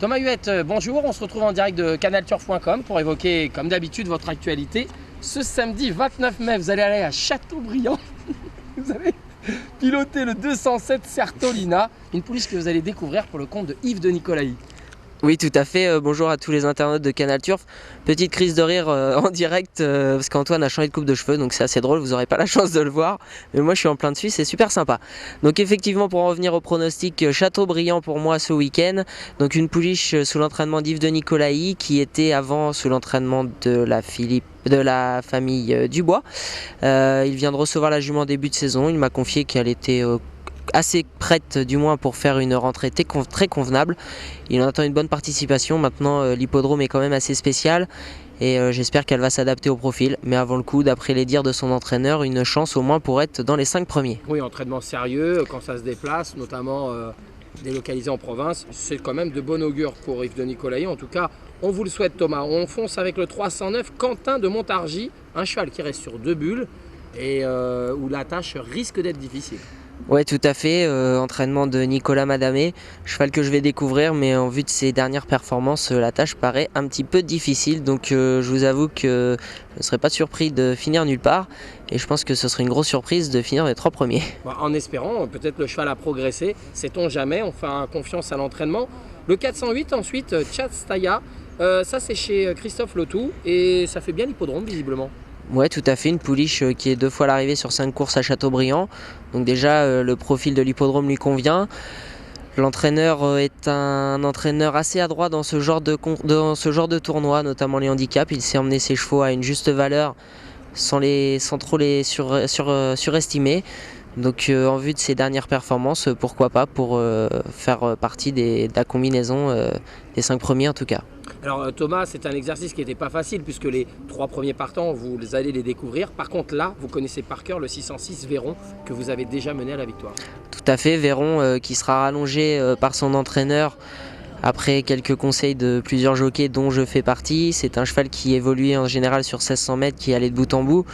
Thomas Huette, bonjour, on se retrouve en direct de canalturf.com pour évoquer, comme d'habitude, votre actualité. Ce samedi 29 mai, vous allez aller à Châteaubriand. Vous allez piloter le 207 Certolina, une pouliche que vous allez découvrir pour le compte de Yves de Nicolaï. Oui, tout à fait. Bonjour à tous les internautes de Canal Turf. Petite crise de rire en direct parce qu'Antoine a changé de coupe de cheveux, donc c'est assez drôle. Vous n'aurez pas la chance de le voir, mais moi je suis en plein dessus, c'est super sympa. Donc effectivement, pour en revenir au pronostic, Châteaubriand pour moi ce week-end. Donc une pouliche sous l'entraînement d'Yves de Nicolaï qui était avant sous l'entraînement de la famille Dubois. Il vient de recevoir la jument en début de saison. Il m'a confié qu'elle était assez prête du moins pour faire une rentrée très convenable. Il en attend une bonne participation. Maintenant l'hippodrome est quand même assez spécial et j'espère qu'elle va s'adapter au profil. Mais avant le coup, d'après les dires de son entraîneur, une chance au moins pour être dans les 5 premiers. Oui, entraînement sérieux, quand ça se déplace, notamment délocalisé en province, c'est quand même de bon augure pour Yves de Nicolaï. En tout cas, on vous le souhaite Thomas. On fonce avec le 309 Quentin de Montargis, un cheval qui reste sur 2 bulles et où la tâche risque d'être difficile. Ouais, tout à fait. Entraînement de Nicolas Madamé, cheval que je vais découvrir, mais en vue de ses dernières performances, la tâche paraît un petit peu difficile. Donc je vous avoue que je ne serais pas surpris de finir nulle part. Et je pense que ce serait une grosse surprise de finir les 3 premiers. Bon, en espérant, peut-être le cheval a progressé, sait-on jamais, on fait confiance à l'entraînement. Le 408 ensuite, Tchatstaya, ça c'est chez Christophe Lotou et ça fait bien l'hippodrome visiblement. Ouais, tout à fait, une pouliche qui est 2 fois l'arrivée sur 5 courses à Châteaubriand. Donc déjà, le profil de l'hippodrome lui convient. L'entraîneur est un entraîneur assez adroit dans ce genre de tournoi, notamment les handicaps. Il sait emmener ses chevaux à une juste valeur sans trop les surestimer. Donc en vue de ses dernières performances, pourquoi pas pour faire partie de la combinaison des 5 premiers en tout cas. Alors Thomas, c'est un exercice qui n'était pas facile puisque les 3 premiers partants, vous allez les découvrir. Par contre là, vous connaissez par cœur le 606 Véron que vous avez déjà mené à la victoire. Tout à fait, Véron qui sera rallongé par son entraîneur après quelques conseils de plusieurs jockeys dont je fais partie. C'est un cheval qui évoluait en général sur 1600 mètres, qui allait de bout en bout.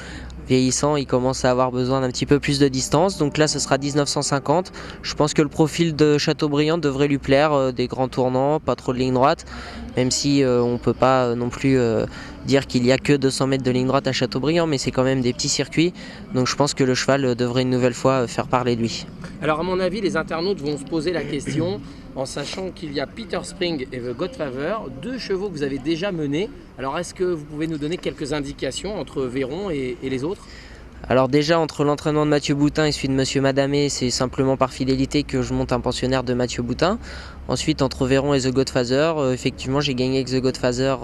Vieillissant, il commence à avoir besoin d'un petit peu plus de distance. Donc là, ce sera 1950. Je pense que le profil de Châteaubriand devrait lui plaire. Des grands tournants, pas trop de ligne droite. Même si on ne peut pas non plus dire qu'il n'y a que 200 mètres de ligne droite à Châteaubriand, mais c'est quand même des petits circuits. Donc je pense que le cheval devrait une nouvelle fois faire parler de lui. Alors à mon avis, les internautes vont se poser la question en sachant qu'il y a Peter Spring et The Godfather, 2 chevaux que vous avez déjà menés. Alors est-ce que vous pouvez nous donner quelques indications entre Véron et les autres ? Alors déjà, entre l'entraînement de Mathieu Boutin et celui de Monsieur Madamé, c'est simplement par fidélité que je monte un pensionnaire de Mathieu Boutin. Ensuite, entre Véron et The Godfather, effectivement, j'ai gagné avec The Godfather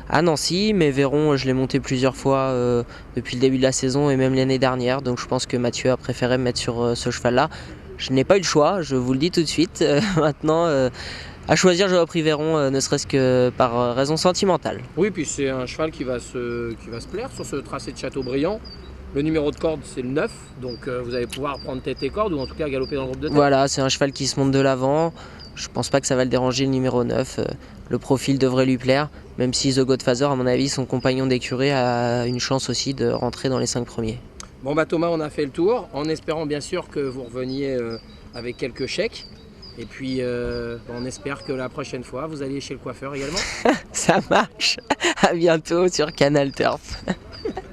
à Nancy, mais Véron, je l'ai monté plusieurs fois depuis le début de la saison et même l'année dernière. Donc je pense que Mathieu a préféré me mettre sur ce cheval-là. Je n'ai pas eu le choix, je vous le dis tout de suite. Maintenant, à choisir, j'aurais pris Véron, ne serait-ce que par raison sentimentale. Oui, puis c'est un cheval qui va se plaire sur ce tracé de Châteaubriand. Le numéro de corde, c'est le 9, donc vous allez pouvoir prendre tête et corde ou en tout cas galoper dans le groupe de tête. Voilà, c'est un cheval qui se monte de l'avant. Je pense pas que ça va le déranger le numéro 9. Le profil devrait lui plaire, même si The Godfather, à mon avis, son compagnon d'écurie, a une chance aussi de rentrer dans les 5 premiers. Bon bah Thomas, on a fait le tour, en espérant bien sûr que vous reveniez avec quelques chèques. Et puis on espère que la prochaine fois, vous alliez chez le coiffeur également. Ça marche. À bientôt sur Canal Turf.